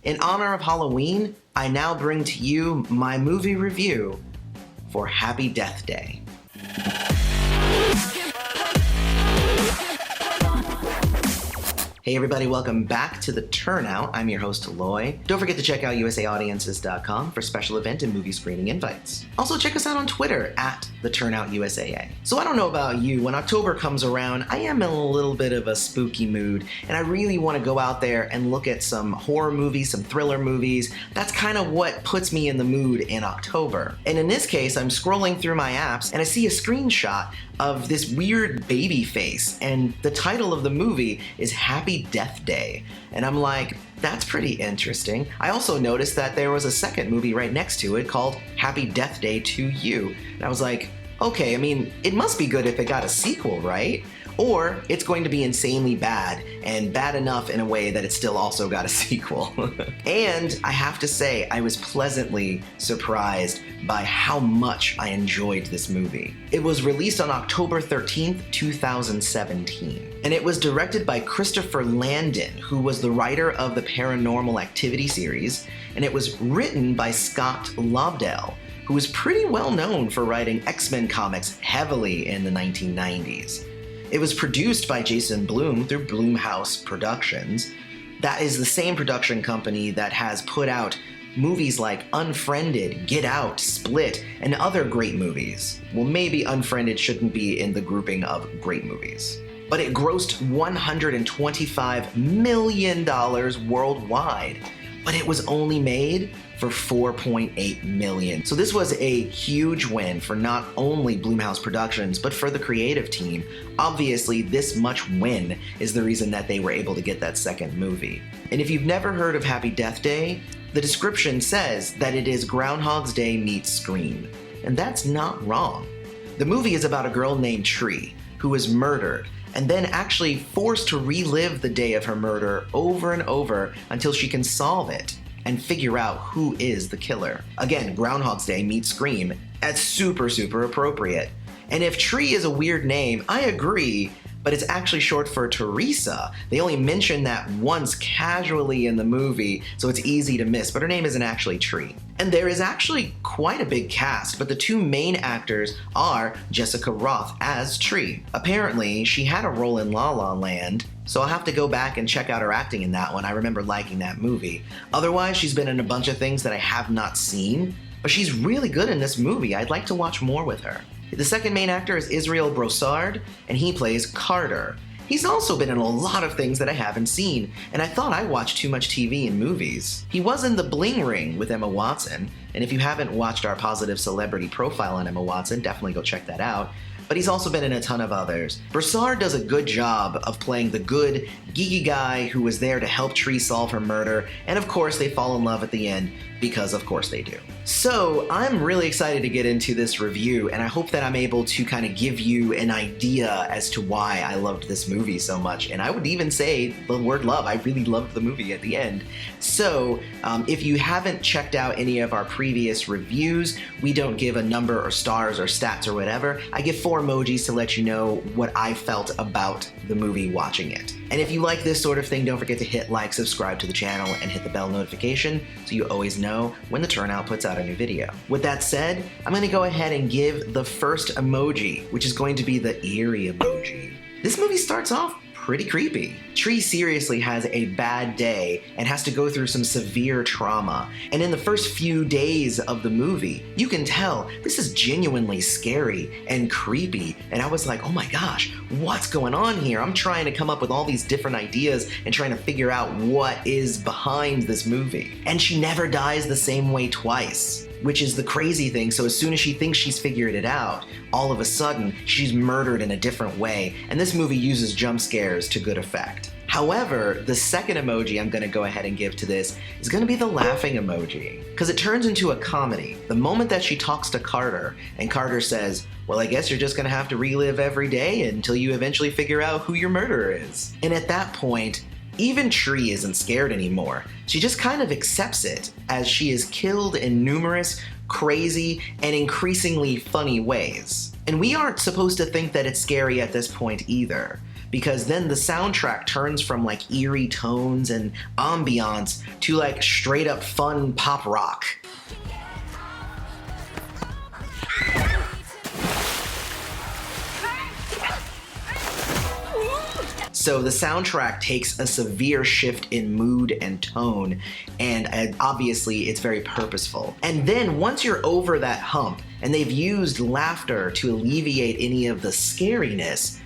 In honor of Halloween, I now bring to you my movie review for Happy Death Day. Hey everybody, welcome back to the Turnout. I'm your host, Loy. Don't forget to check out usaaudiences.com for special event and movie screening invites. Also check us out on Twitter at the Turnout USAA. So I don't know about you, when October comes around, I am in a little bit of a spooky mood, and I really want to go out there and look at some horror movies, some thriller movies. That's kind of what puts me in the mood in October. And in this case, I'm scrolling through my apps and I see a screenshot of this weird baby face, and the title of the movie is Happy Death Day. And I'm like, that's pretty interesting. I also noticed that there was a second movie right next to it called Happy Death Day to You. And I was like, okay, I mean, it must be good if it got a sequel, right? Or it's going to be insanely bad, and bad enough in a way that it still also got a sequel. And I have to say, I was pleasantly surprised by how much I enjoyed this movie. It was released on October 13th, 2017. And it was directed by Christopher Landon, who was the writer of the Paranormal Activity series, and it was written by Scott Lobdell, who was pretty well known for writing X-Men comics heavily in the 1990s. It was produced by Jason Blum through Blumhouse Productions. That is the same production company that has put out movies like Unfriended, Get Out, Split, and other great movies. Well, maybe Unfriended shouldn't be in the grouping of great movies. But it grossed $125 million worldwide, but it was only made for $4.8 million. So this was a huge win for not only Blumhouse Productions, but for the creative team. Obviously, this much win is the reason that they were able to get that second movie. And if you've never heard of Happy Death Day, the description says that it is Groundhog Day meets Scream. And that's not wrong. The movie is about a girl named Tree who is murdered and then actually forced to relive the day of her murder over and over until she can solve it and figure out who is the killer. Again, Groundhog's Day meets Scream. That's super appropriate. And if Tree is a weird name, I agree, but it's actually short for Teresa. They only mention that once casually in the movie, so it's easy to miss, but her name isn't actually Tree. And there is actually quite a big cast, but the two main actors are Jessica Rothe as Tree. Apparently, she had a role in La La Land, so I'll have to go back and check out her acting in that one. I remember liking that movie. Otherwise, she's been in a bunch of things that I have not seen, but she's really good in this movie. I'd like to watch more with her. The second main actor is Israel Broussard, and he plays Carter. He's also been in a lot of things that I haven't seen, and I thought I watched too much TV and movies. He was in The Bling Ring with Emma Watson, and if you haven't watched our positive celebrity profile on Emma Watson, definitely go check that out. But he's also been in a ton of others. Broussard does a good job of playing the good, geeky guy who was there to help Tree solve her murder, and of course they fall in love at the end, because of course they do. So I'm really excited to get into this review, and I hope that I'm able to kind of give you an idea as to why I loved this movie so much. And I would even say the word love. I really loved the movie at the end. So if you haven't checked out any of our previous reviews, we don't give a number or stars or stats or whatever. I give 4 emojis to let you know what I felt about the movie watching it. And if you like this sort of thing, don't forget to hit like, subscribe to the channel, and hit the bell notification so you always know when the Turnout puts out a new video. With that said, I'm going to go ahead and give the first emoji, which is going to be the eerie emoji. This movie starts off pretty creepy. Tree seriously has a bad day and has to go through some severe trauma. And in the first few days of the movie, you can tell this is genuinely scary and creepy. And I was like, oh my gosh, what's going on here? I'm trying to come up with all these different ideas and trying to figure out what is behind this movie. And she never dies the same way twice, which is the crazy thing. So as soon as she thinks she's figured it out, all of a sudden she's murdered in a different way. And this movie uses jump scares to good effect. However, the second emoji I'm going to go ahead and give to this is going to be the laughing emoji, because it turns into a comedy. The moment that she talks to Carter, and Carter says, well, I guess you're just going to have to relive every day until you eventually figure out who your murderer is. And at that point, even Tree isn't scared anymore. She just kind of accepts it, as she is killed in numerous, crazy, and increasingly funny ways. And we aren't supposed to think that it's scary at this point either. because then the soundtrack turns from like eerie tones and ambiance to like straight up fun pop rock. So the soundtrack takes a severe shift in mood and tone, and obviously it's very purposeful. And then once you're over that hump, and they've used laughter to alleviate any of the scariness,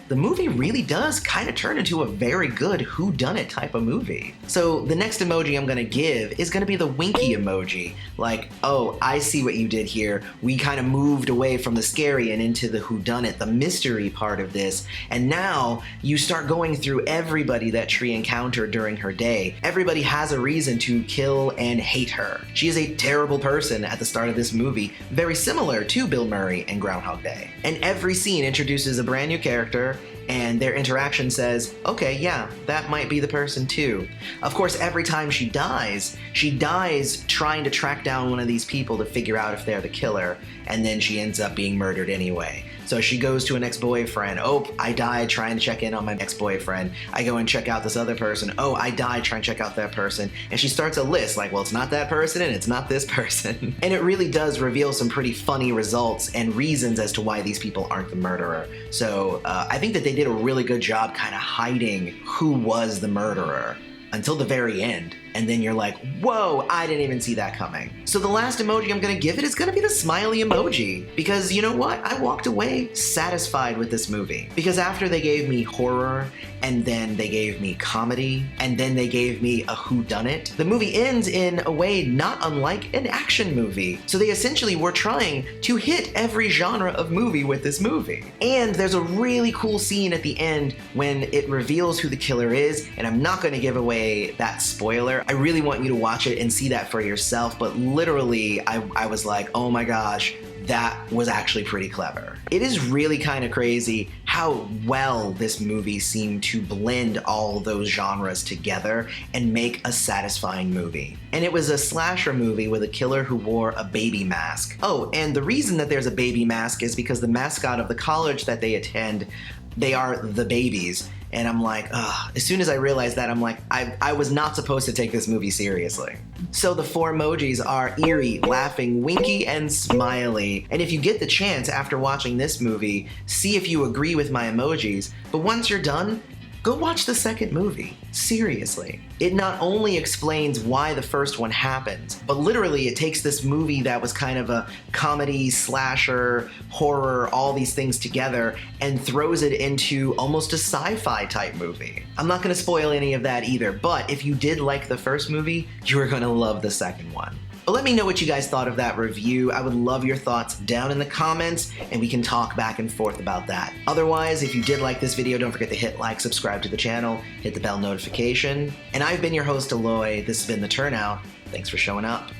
the movie really does kind of turn into a very good whodunit type of movie. So the next emoji I'm gonna give is gonna be the winky emoji. Like, oh, I see what you did here. We kind of moved away from the scary and into the whodunit, the mystery part of this. And now you start going through everybody that Tree encountered during her day. Everybody has a reason to kill and hate her. She is a terrible person at the start of this movie, very similar to Bill Murray in Groundhog Day. And every scene introduces a brand new character, and their interaction says, okay, yeah, that might be the person too. Of course, every time she dies trying to track down one of these people to figure out if they're the killer, and then she ends up being murdered anyway. So she goes to an ex-boyfriend. Oh, I died trying to check in on my ex-boyfriend. I go and check out this other person. Oh, I died trying to check out that person. And she starts a list like, well, it's not that person and it's not this person. And it really does reveal some pretty funny results and reasons as to why these people aren't the murderer. So I think that they did a really good job kind of hiding who was the murderer until the very end. And then you're like, whoa, I didn't even see that coming. So the last emoji I'm gonna give it is gonna be the smiley emoji. Because you know what? I walked away satisfied with this movie. Because after they gave me horror, and then they gave me comedy, and then they gave me a whodunit, the movie ends in a way not unlike an action movie. So they essentially were trying to hit every genre of movie with this movie. And there's a really cool scene at the end when it reveals who the killer is, and I'm not gonna give away that spoiler. I really want you to watch it and see that for yourself, but literally I was like, oh my gosh, that was actually pretty clever. It is really kind of crazy how well this movie seemed to blend all those genres together and make a satisfying movie. And it was a slasher movie with a killer who wore a baby mask. Oh, and the reason that there's a baby mask is because the mascot of the college that they attend, they are the babies. And I'm like, ugh. As soon as I realized that, I'm like, I was not supposed to take this movie seriously. So the 4 emojis are eerie, laughing, winky, and smiley. And if you get the chance after watching this movie, see if you agree with my emojis. But once you're done, go watch the second movie. Seriously. It not only explains why the first one happened, but literally it takes this movie that was kind of a comedy, slasher, horror, all these things together, and throws it into almost a sci-fi type movie. I'm not gonna spoil any of that either, but if you did like the first movie, you are gonna love the second one. But let me know what you guys thought of that review. I would love your thoughts down in the comments, and we can talk back and forth about that. Otherwise, if you did like this video, don't forget to hit like, subscribe to the channel, hit the bell notification. And I've been your host, Aloy. This has been The Turnout. Thanks for showing up.